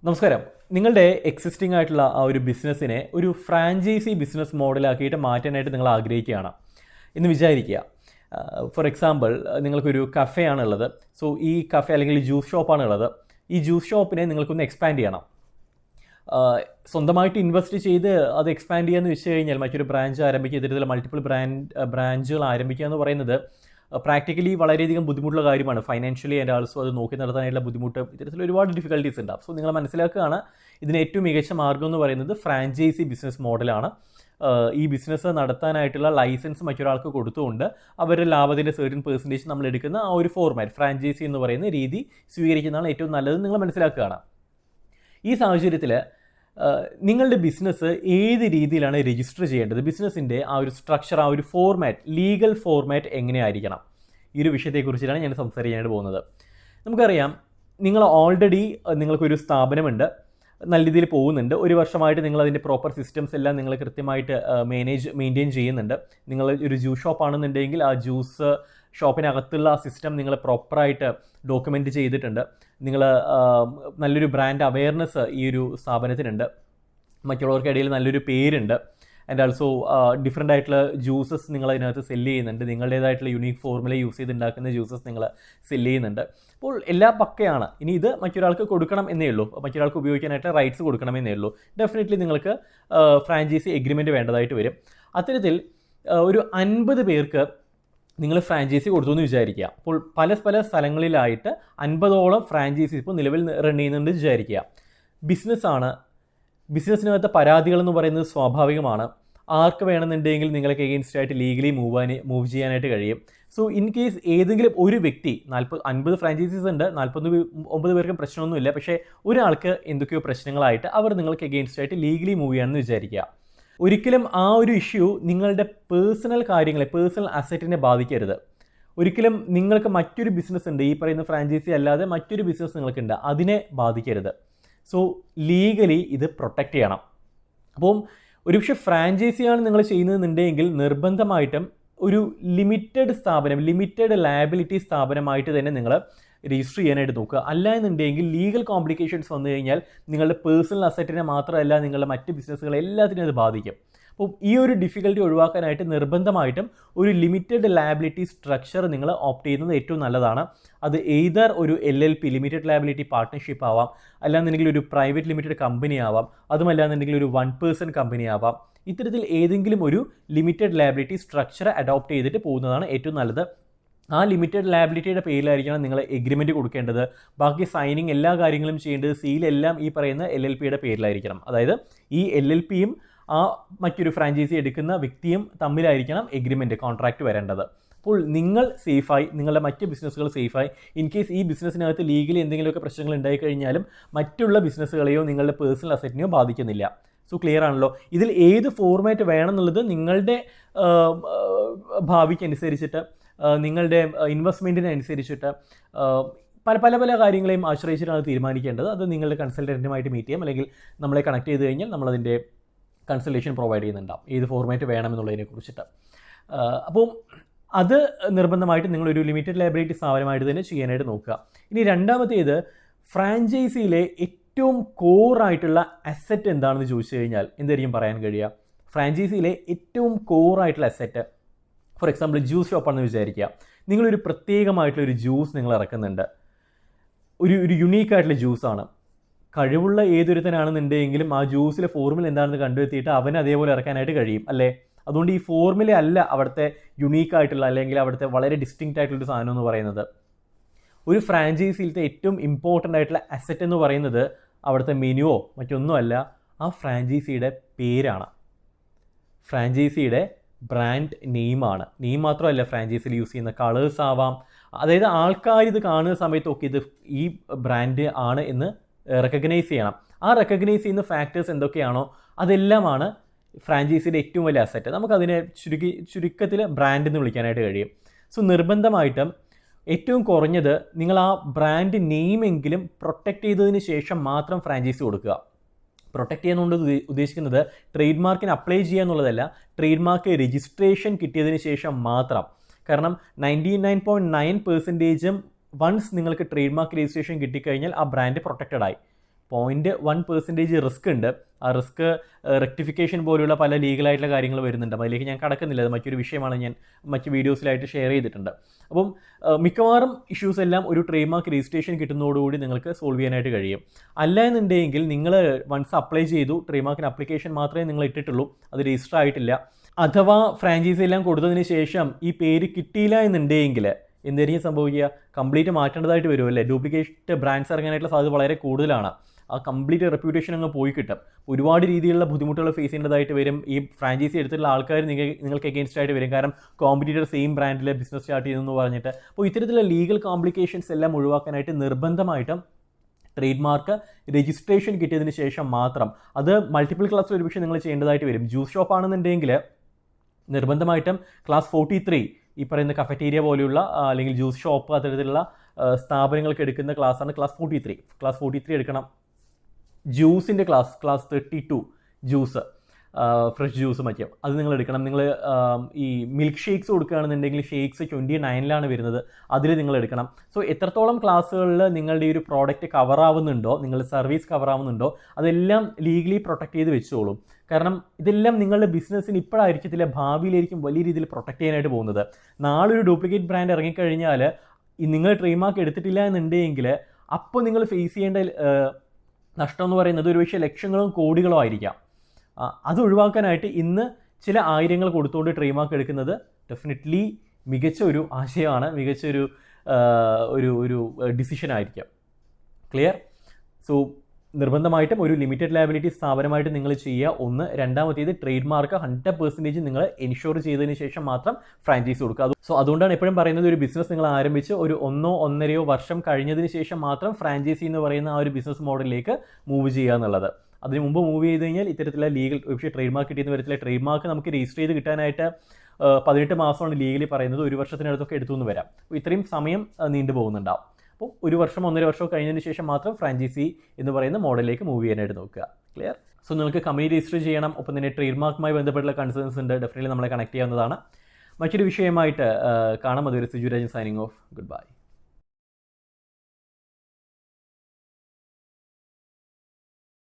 നമസ്കാരം. നിങ്ങളുടെ എക്സിസ്റ്റിംഗ് ആയിട്ടുള്ള ആ ഒരു ബിസിനസ്സിനെ ഒരു ഫ്രാഞ്ചൈസി ബിസിനസ് മോഡലാക്കിയിട്ട് മാറ്റാനായിട്ട് നിങ്ങൾ ആഗ്രഹിക്കുകയാണ് എന്ന് വിചാരിക്കുക. ഫോർ എക്സാമ്പിൾ, നിങ്ങൾക്കൊരു കഫേ ആണുള്ളത്. സോ ഈ കഫേ അല്ലെങ്കിൽ ജ്യൂസ് ഷോപ്പാണുള്ളത്. ഈ ജ്യൂസ് ഷോപ്പിനെ നിങ്ങൾക്കൊന്ന് എക്സ്പാൻഡ് ചെയ്യണം. സ്വന്തമായിട്ട് ഇൻവെസ്റ്റ് ചെയ്ത് അത് എക്സ്പാൻഡ് ചെയ്യാന്ന് വെച്ച് കഴിഞ്ഞാൽ മറ്റൊരു ബ്രാഞ്ച് ആരംഭിക്കുക, ഇത്തരത്തിലുള്ള മൾട്ടിപ്പിൾ ബ്രാഞ്ചുകൾ ആരംഭിക്കുക എന്ന് പറയുന്നത് പ്രാക്ടിക്കലി വളരെയധികം ബുദ്ധിമുട്ടുള്ള കാര്യമാണ്. ഫൈനാൻഷ്യലി ആൻഡ് ആൾസോ അത് നോക്കി നടത്താനായിട്ടുള്ള ബുദ്ധിമുട്ട്, ഇത്തരത്തിൽ ഒരുപാട് ഡിഫിക്കൽട്ടീസ് ഉണ്ടാവും. സോ നിങ്ങൾ മനസ്സിലാക്കുകയാണ്, ഇതിന് ഏറ്റവും മികച്ച മാർഗ്ഗം എന്ന് പറയുന്നത് ഫ്രാഞ്ചൈസി ബിസിനസ് മോഡലാണ്. ഈ ബിസിനസ് നടത്താനായിട്ടുള്ള ലൈസൻസ് മറ്റൊരാൾക്ക് കൊടുത്തുകൊണ്ട് അവരുടെ ലാഭത്തിൻ്റെ സെർട്ടൻ പെർസെൻറ്റേജ് നമ്മൾ എടുക്കുന്ന ആ ഒരു ഫോർമാറ്റ് ഫ്രാഞ്ചൈസി എന്ന് പറയുന്ന രീതി സ്വീകരിക്കുന്നതാണ് ഏറ്റവും നല്ലത് നിങ്ങൾ മനസ്സിലാക്കുകയാണ്. ഈ സാഹചര്യത്തിൽ നിങ്ങളുടെ ബിസിനസ് ഏത് രീതിയിലാണ് രജിസ്റ്റർ ചെയ്യേണ്ടത്, ബിസിനസ്സിൻ്റെ ആ ഒരു സ്ട്രക്ചർ, ആ ഒരു ഫോർമാറ്റ്, ലീഗൽ ഫോർമാറ്റ് എങ്ങനെയായിരിക്കണം, ഈ ഒരു വിഷയത്തെക്കുറിച്ചാണ് ഞാൻ സംസാരിക്കാനായിട്ട് പോകുന്നത്. നമുക്കറിയാം, നിങ്ങൾ ഓൾറെഡി നിങ്ങൾക്കൊരു സ്ഥാപനമുണ്ട്, നല്ല രീതിയിൽ പോകുന്നുണ്ട്. ഒരു വർഷമായിട്ട് നിങ്ങൾ അതിൻ്റെ പ്രോപ്പർ സിസ്റ്റംസ് എല്ലാം നിങ്ങൾ കൃത്യമായിട്ട് മെയിൻറ്റെയിൻ ചെയ്യുന്നുണ്ട്. നിങ്ങൾ ഒരു ജ്യൂസ് ഷോപ്പാണെന്നുണ്ടെങ്കിൽ ആ ജ്യൂസ് ഷോപ്പിനകത്തുള്ള ആ സിസ്റ്റം നിങ്ങൾ പ്രോപ്പറായിട്ട് ഡോക്യുമെൻ്റ് ചെയ്തിട്ടുണ്ട്. നിങ്ങൾ നല്ലൊരു ബ്രാൻഡ് അവെയർനെസ് ഈ ഒരു സ്ഥാപനത്തിനുണ്ട്. മറ്റുള്ളവർക്കിടയിൽ നല്ലൊരു പേരുണ്ട്. ആൻഡ് ആൾസോ ഡിഫറെൻ്റ് ആയിട്ടുള്ള ജ്യൂസസ് നിങ്ങൾ അതിനകത്ത് സെല്ല് ചെയ്യുന്നുണ്ട്. നിങ്ങളുടേതായിട്ടുള്ള യുണീക്ക് ഫോർമുല യൂസ് ചെയ്തുണ്ടാക്കുന്ന ജ്യൂസസ് നിങ്ങൾ സെല്ല് ചെയ്യുന്നുണ്ട്. അപ്പോൾ എല്ലാ പക്കയാണ്. ഇനി ഇത് മറ്റൊരാൾക്ക് കൊടുക്കണം എന്നേ ഉള്ളൂ, മറ്റൊരാൾക്ക് ഉപയോഗിക്കാനായിട്ട് റൈറ്റ്സ് കൊടുക്കണമെന്നേ ഉള്ളൂ. ഡെഫിനറ്റ്ലി നിങ്ങൾക്ക് ഫ്രാഞ്ചൈസി എഗ്രിമെൻറ്റ് വേണ്ടതായിട്ട് വരും. അത്തരത്തിൽ ഒരു 50 പേർക്ക് നിങ്ങൾ ഫ്രാഞ്ചൈസി കൊടുത്തു എന്ന് വിചാരിക്കുക. അപ്പോൾ പല സ്ഥലങ്ങളിലായിട്ട് 50ഓളം ഫ്രാഞ്ചൈസി ഇപ്പോൾ നിലവിൽ റൺ ചെയ്യുന്നുണ്ട് വിചാരിക്കുക. ബിസിനസ്സാണ്. ബിസിനസ്സിനകത്ത് പരാതികളെന്ന് പറയുന്നത് സ്വാഭാവികമാണ്. ആർക്ക് വേണമെന്നുണ്ടെങ്കിൽ നിങ്ങൾക്ക് എഗെയിൻസ്റ്റ് ആയിട്ട് ലീഗലി മൂവ് ചെയ്യാനായിട്ട് കഴിയും. സോ ഇൻ കേസ് ഏതെങ്കിലും ഒരു വ്യക്തി 50 ഫ്രാഞ്ചൈസീസ് ഉണ്ട്, 49 പേർക്കും പ്രശ്നമൊന്നുമില്ല, പക്ഷേ ഒരാൾക്ക് എന്തൊക്കെയോ പ്രശ്നങ്ങളായിട്ട് അവർ നിങ്ങൾക്ക് എഗെയിൻസ്റ്റ് ആയിട്ട് ലീഗലി മൂവ് ചെയ്യാമെന്ന് വിചാരിക്കുക. ഒരിക്കലും ആ ഒരു ഇഷ്യൂ നിങ്ങളുടെ പേഴ്സണൽ കാര്യങ്ങളെ, പേഴ്സണൽ അസറ്റിനെ ബാധിക്കരുത്. ഒരിക്കലും നിങ്ങൾക്ക് മറ്റൊരു ബിസിനസ് ഉണ്ട്, ഈ പറയുന്ന ഫ്രാഞ്ചൈസി അല്ലാതെ മറ്റൊരു ബിസിനസ് നിങ്ങൾക്കുണ്ട്, അതിനെ ബാധിക്കരുത്. സോ ലീഗലി ഇത് പ്രൊട്ടക്റ്റ് ചെയ്യണം. അപ്പം ഒരുപക്ഷെ ഫ്രാഞ്ചൈസിയാണ് നിങ്ങൾ ചെയ്യുന്നതെന്നുണ്ടെങ്കിൽ നിർബന്ധമായിട്ടും ഒരു ലിമിറ്റഡ് സ്ഥാപനം, ലിമിറ്റഡ് ലയബിലിറ്റി സ്ഥാപനമായിട്ട് തന്നെ നിങ്ങൾ രജിസ്റ്റർ ചെയ്യാനായിട്ട് നോക്കുക. അല്ല എന്നുണ്ടെങ്കിൽ ലീഗൽ കോംപ്ലിക്കേഷൻസ് വന്നു കഴിഞ്ഞാൽ നിങ്ങളുടെ പേഴ്സണൽ അസറ്റിനെ മാത്രമല്ല നിങ്ങളുടെ മറ്റ് ബിസിനസ്സുകളെ എല്ലാത്തിനും അത് ബാധിക്കും. അപ്പോൾ ഈ ഒരു ഡിഫിക്കൽട്ടി ഒഴിവാക്കാനായിട്ട് നിർബന്ധമായിട്ടും ഒരു ലിമിറ്റഡ് ലയബിലിറ്റി സ്ട്രക്ചർ നിങ്ങൾ ഓപ്റ്റ് ചെയ്യുന്നത് ഏറ്റവും നല്ലതാണ്. അത് എയ്തർ ഒരു LLP ലിമിറ്റഡ് ലയബിലിറ്റി പാർട്ട്ണർഷിപ്പ് ആവാം, അല്ലാന്നുണ്ടെങ്കിൽ ഒരു പ്രൈവറ്റ് ലിമിറ്റഡ് കമ്പനി ആവാം, അതുമല്ലാന്നുണ്ടെങ്കിൽ ഒരു 1 person കമ്പനി ആവാം. ഇത്തരത്തിൽ ഏതെങ്കിലും ഒരു ലിമിറ്റഡ് ലയബിലിറ്റി സ്ട്രക്ചർ അഡോപ്റ്റ് ചെയ്തിട്ട് പോകുന്നതാണ് ഏറ്റവും നല്ലത്. ആ ലിമിറ്റഡ് ലയബിലിറ്റിയുടെ പേരിലായിരിക്കണം നിങ്ങൾ എഗ്രിമെൻറ്റ് കൊടുക്കേണ്ടത്. ബാക്കി സൈനിങ് എല്ലാ കാര്യങ്ങളും ചെയ്യേണ്ടത്, സീലെല്ലാം ഈ പറയുന്ന LLPയുടെ പേരിലായിരിക്കണം. അതായത് ഈ LLPയും ആ മറ്റൊരു ഫ്രാഞ്ചൈസി എടുക്കുന്ന വ്യക്തിയും തമ്മിലായിരിക്കണം എഗ്രിമെൻറ്റ്, കോൺട്രാക്റ്റ് വരേണ്ടത്. അപ്പോൾ നിങ്ങൾ സേഫായി, നിങ്ങളുടെ മറ്റ് ബിസിനസ്സുകൾ സേഫായി. ഇൻ കേസ് ഈ ബിസിനസ്സിനകത്ത് ലീഗലി എന്തെങ്കിലുമൊക്കെ പ്രശ്നങ്ങൾ ഉണ്ടായിക്കഴിഞ്ഞാലും മറ്റുള്ള ബിസിനസ്സുകളെയോ നിങ്ങളുടെ പേഴ്സണൽ അസറ്റിനെയോ ബാധിക്കുന്നില്ല. സോ ക്ലിയർ ആണല്ലോ. ഇതിൽ ഏത് ഫോർമാറ്റ് വേണം എന്നുള്ളത് നിങ്ങളുടെ ഭാവിക്കനുസരിച്ചിട്ട്, നിങ്ങളുടെ ഇൻവെസ്റ്റ്മെൻറ്റിനനുസരിച്ചിട്ട് പല കാര്യങ്ങളെയും ആശ്രയിച്ചിട്ടാണ് തീരുമാനിക്കേണ്ടത്. അത് നിങ്ങളുടെ കൺസൾട്ടൻറ്റുമായിട്ട് മീറ്റ് ചെയ്യാം, അല്ലെങ്കിൽ നമ്മളെ കണക്ട് ചെയ്ത് കഴിഞ്ഞാൽ നമ്മളതിൻ്റെ കൺസൾട്ടേഷൻ പ്രൊവൈഡ് ചെയ്യുന്നുണ്ടാവും, ഏത് ഫോർമാറ്റ് വേണമെന്നുള്ളതിനെ കുറിച്ചിട്ട്. അപ്പോൾ അത് നിർബന്ധമായിട്ട് നിങ്ങളൊരു ലിമിറ്റഡ് ലയബിലിറ്റി സ്ഥാപനമായിട്ട് തന്നെ ചെയ്യാനായിട്ട് നോക്കുക. ഇനി രണ്ടാമത്തേത്, ഫ്രാഞ്ചൈസിയിലെ ഏറ്റവും കോറായിട്ടുള്ള അസറ്റ് എന്താണെന്ന് ചോദിച്ചു കഴിഞ്ഞാൽ എന്തായിരിക്കും പറയാൻ കഴിയുക? ഫ്രാഞ്ചൈസിയിലെ ഏറ്റവും കോറായിട്ടുള്ള അസറ്റ്, ഫോർ എക്സാമ്പിൾ ജ്യൂസ് ഷോപ്പാണെന്ന് വിചാരിക്കുക. നിങ്ങളൊരു പ്രത്യേകമായിട്ടുള്ളൊരു ജ്യൂസ് നിങ്ങൾ ഇറക്കുന്നുണ്ട്, ഒരു യുണീക്കായിട്ടുള്ള ജ്യൂസാണ്. കഴിവുള്ള ഏതൊരുത്തനാണെന്നുണ്ടെങ്കിലും ആ ജ്യൂസിലെ ഫോർമുല എന്താണെന്ന് കണ്ടെത്തിയിട്ട് അവന് അതേപോലെ ഇറക്കാനായിട്ട് കഴിയും, അല്ലേ? അതുകൊണ്ട് ഈ ഫോർമുല അല്ല അവിടുത്തെ യുണീക്കായിട്ടുള്ള, അല്ലെങ്കിൽ അവിടുത്തെ വളരെ ഡിസ്റ്റിങ്ക്റ്റ് ആയിട്ടുള്ളൊരു സാധനം എന്ന് പറയുന്നത്. ഒരു ഫ്രാഞ്ചൈസിയിലത്തെ ഏറ്റവും ഇമ്പോർട്ടൻ്റ് ആയിട്ടുള്ള അസറ്റ് എന്ന് പറയുന്നത് അവിടുത്തെ മെനുവോ മറ്റൊന്നുമല്ല, ആ ഫ്രാഞ്ചൈസിയുടെ പേരാണ്, ഫ്രാഞ്ചൈസിയുടെ ബ്രാൻഡ് നെയിമാണ്. നെയിം മാത്രമല്ല, ഫ്രാഞ്ചൈസിയിൽ യൂസ് ചെയ്യുന്ന കളേഴ്സ് ആവാം. അതായത് ആൾക്കാർ ഇത് കാണുന്ന സമയത്തൊക്കെ ഇത് ഈ ബ്രാൻഡ് ആണ് എന്ന് റെക്കഗ്നൈസ് ചെയ്യണം. ആ റെക്കഗ്നൈസ് ചെയ്യുന്ന ഫാക്ടേഴ്സ് എന്തൊക്കെയാണോ അതെല്ലാമാണ് ഫ്രാഞ്ചൈസിയുടെ ഏറ്റവും വലിയ അസറ്റ്. നമുക്കതിനെ ചുരുക്കത്തിൽ ബ്രാൻഡ് എന്ന് വിളിക്കാനായിട്ട് കഴിയും. സോ നിർബന്ധമായിട്ടും ഏറ്റവും കുറഞ്ഞത് നിങ്ങൾ ആ ബ്രാൻഡ് നെയിമെങ്കിലും പ്രൊട്ടക്റ്റ് ചെയ്തതിന് ശേഷം മാത്രം ഫ്രാഞ്ചൈസി കൊടുക്കുക. പ്രൊട്ടക്റ്റ് ചെയ്യുന്നതുകൊണ്ട് ഉദ്ദേശിക്കുന്നത് ട്രേഡ് മാർക്കിന് അപ്ലൈ ചെയ്യുക എന്നുള്ളതല്ല, ട്രേഡ് മാർക്ക് രജിസ്ട്രേഷൻ കിട്ടിയതിന് ശേഷം മാത്രം. കാരണം 99.9% വൺസ് നിങ്ങൾക്ക് ട്രേഡ് മാർക്ക് രജിസ്ട്രേഷൻ കിട്ടിക്കഴിഞ്ഞാൽ ആ ബ്രാൻഡ് പ്രൊട്ടക്റ്റഡ് ആയി. 0.1% റിസ്ക് ഉണ്ട്. ആ റിസ്ക് റെക്ടിഫിക്കേഷൻ പോലുള്ള പല ലീഗലായിട്ടുള്ള കാര്യങ്ങൾ വരുന്നുണ്ട്. അതിലേക്ക് ഞാൻ കടക്കുന്നില്ല, അത് മറ്റൊരു വിഷയമാണ്, ഞാൻ മറ്റ് വീഡിയോസിലായിട്ട് ഷെയർ ചെയ്തിട്ടുണ്ട്. അപ്പം മിക്കവാറും ഇഷ്യൂസ് എല്ലാം ഒരു ട്രേഡ് മാർക്ക് രജിസ്ട്രേഷൻ കിട്ടുന്നതോടുകൂടി നിങ്ങൾക്ക് സോൾവ് ചെയ്യാനായിട്ട് കഴിയും. അല്ല എന്നുണ്ടെങ്കിൽ നിങ്ങൾ വൺസ് അപ്ലൈ ചെയ്തു, ട്രേഡ് മാർക്കിന് അപ്ലിക്കേഷൻ മാത്രമേ നിങ്ങൾ ഇട്ടിട്ടുള്ളൂ, അത് രജിസ്റ്റർ ആയിട്ടില്ല, അഥവാ ഫ്രാഞ്ചൈസി എല്ലാം കൊടുത്തതിന് ശേഷം ഈ പേര് കിട്ടിയില്ല എന്നുണ്ടെങ്കിൽ എന്തായിരിക്കും സംഭവിക്കുക? കംപ്ലീറ്റ് മാറ്റേണ്ടതായിട്ട് വരും അല്ലേ? ഡ്യൂപ്ലിക്കേറ്റ് ബ്രാൻഡ്സ് ഇറങ്ങാനായിട്ടുള്ള സാധ്യത വളരെ കൂടുതലാണ്. ആ കംപ്ലീറ്റ് റെപ്യൂട്ടേഷൻ അങ്ങ് പോയി കിട്ടും. ഒരുപാട് രീതിയിലുള്ള ബുദ്ധിമുട്ടുകൾ ഫേസ് ചെയ്യേണ്ടതായിട്ട് വരും. ഈ ഫ്രാഞ്ചൈസി എടുത്തിട്ടുള്ള ആൾക്കാർ നിങ്ങൾക്ക് എഗെയിൻസ്റ്റ് ആയിട്ട് വരും. കാരണം കോമ്പറ്റീറ്റർ സെയിം ബ്രാൻഡിൽ ബിസിനസ് സ്റ്റാർട്ട് ചെയ്തെന്ന് പറഞ്ഞിട്ട്. അപ്പോൾ ഇത്തരത്തിലുള്ള ലീഗൽ കോംപ്ലിക്കേഷൻസ് എല്ലാം ഒഴിവാക്കാനായിട്ട് നിർബന്ധമായിട്ടും ട്രേഡ് മാർക്ക് രജിസ്ട്രേഷൻ കിട്ടിയതിന് ശേഷം മാത്രം, അത് മൾട്ടിപ്പിൾ ക്ലാസ് ഒരുപക്ഷെ നിങ്ങൾ ചെയ്യേണ്ടതായിട്ട് വരും. ജ്യൂസ് ഷോപ്പ് ആണെന്നുണ്ടെങ്കിൽ നിർബന്ധമായിട്ടും ക്ലാസ് 43, ഈ പറയുന്ന കഫറ്റീരിയ പോലെയുള്ള അല്ലെങ്കിൽ ജ്യൂസ് ഷോപ്പ് അത്തരത്തിലുള്ള സ്ഥാപനങ്ങൾക്ക് എടുക്കുന്ന ക്ലാസ്സാണ് ക്ലാസ് 43. ക്ലാസ് 43 എടുക്കണം. ജ്യൂസിൻ്റെ ക്ലാസ് 32 ജ്യൂസ്, ഫ്രഷ് ജ്യൂസ് മറ്റും അത് നിങ്ങൾ എടുക്കണം. നിങ്ങൾ ഈ മിൽക്ക് ഷേക്സ് കൊടുക്കുകയാണെന്നുണ്ടെങ്കിൽ ഷേക്സ് 29 വരുന്നത്, അതിൽ നിങ്ങൾ എടുക്കണം. സോ എത്രത്തോളം ക്ലാസ്സുകളിൽ നിങ്ങളുടെ ഈ ഒരു പ്രോഡക്റ്റ് കവറാവുന്നുണ്ടോ, നിങ്ങളുടെ സർവീസ് കവറാവുന്നുണ്ടോ, അതെല്ലാം ലീഗലി പ്രൊട്ടക്ട് ചെയ്ത് വെച്ചോളും. കാരണം ഇതെല്ലാം നിങ്ങളുടെ ബിസിനസ്സിന് ഇപ്പോഴായിരിക്കത്തില്ല, ഭാവിയിലായിരിക്കും വലിയ രീതിയിൽ പ്രൊട്ടക്ട് ചെയ്യാനായിട്ട് പോകുന്നത്. നാളെ ഒരു ഡ്യൂപ്ലിക്കേറ്റ് ബ്രാൻഡ് ഇറങ്ങിക്കഴിഞ്ഞാൽ നിങ്ങൾ ട്രേഡ് മാർക്ക് എടുത്തിട്ടില്ല എന്നുണ്ടെങ്കിൽ അപ്പോൾ നിങ്ങൾ ഫേസ് ചെയ്യേണ്ട നഷ്ടം എന്ന് പറയുന്നത് ഒരുപക്ഷെ ലക്ഷങ്ങളും കോടികളോ ആയിരിക്കാം. അത് ഒഴിവാക്കാനായിട്ട് ഇന്ന് ചില ആയിരങ്ങൾ കൊടുത്തുകൊണ്ട് ട്രേഡ് മാർക്ക് എടുക്കുന്നത് ഡെഫിനറ്റ്ലി മികച്ച ഒരു ആശയമാണ്, മികച്ചൊരു ഒരു ഡിസിഷനായിരിക്കാം. ക്ലിയർ? സോ നിർബന്ധമായിട്ടും ഒരു ലിമിറ്റഡ് ലയബിലിറ്റി സ്ഥാപനമായിട്ട് നിങ്ങൾ ചെയ്യുക. ഒന്ന്. രണ്ടാമത്തേത് ട്രേഡ് മാർക്ക് 100% നിങ്ങൾ എൻഷുർ ചെയ്തതിന് ശേഷം മാത്രം ഫ്രാഞ്ചൈസി കൊടുക്കുക. സോ അതുകൊണ്ടാണ് എപ്പോഴും പറയുന്നത്, ഒരു ബിസിനസ് നിങ്ങൾ ആരംഭിച്ച് ഒരു 1-1.5 വർഷം കഴിഞ്ഞതിന് ശേഷം മാത്രം ഫ്രാഞ്ചൈസി എന്ന് പറയുന്ന ആ ഒരു ബിസിനസ് മോഡലിലേക്ക് മൂവ് ചെയ്യുക എന്നുള്ളത്. അതിന് മുമ്പ് മൂവ് ചെയ്ത് കഴിഞ്ഞാൽ ഇത്തരത്തിലുള്ള ലീഗൽ പക്ഷേ ട്രേഡ് മാർക്ക് കിട്ടിയെന്ന് വരത്തില്ല. ട്രേഡ് മാർക്ക് നമുക്ക് രജിസ്റ്റർ ചെയ്ത് കിട്ടാനായിട്ട് 18 മാസമാണ് ലീഗലി പറയുന്നത്. 1 വർഷത്തിനടുത്തൊക്കെ എടുത്തു എന്ന് വരാം. അപ്പോൾ ഇത്രയും സമയം നീണ്ടു പോകുന്നുണ്ടാവും. അപ്പോൾ 1 വർഷം 1.5 വർഷം കഴിഞ്ഞതിന് ശേഷം മാത്രം ഫ്രാഞ്ചൈസി എന്ന് പറയുന്ന മോഡലിലേക്ക് മൂവ് ചെയ്യാനായിട്ട് നോക്കുക. ക്ലിയർ? സോ നിങ്ങൾക്ക് കമ്പനി രജിസ്റ്റർ ചെയ്യണം. ഒപ്പം തന്നെ ട്രേഡ് മാർക്കുമായി ബന്ധപ്പെട്ടുള്ള കൺസേൺസ് ഉണ്ട്, ഡെഫിനറ്റ്ലി നമ്മളെ കണക്ട് ചെയ്യാവുന്നതാണ്. മറ്റൊരു വിഷയമായിട്ട് കാണാം. അതുവരെ സുജുരാജൻ സൈനിങ് ഓഫ്. Good bye.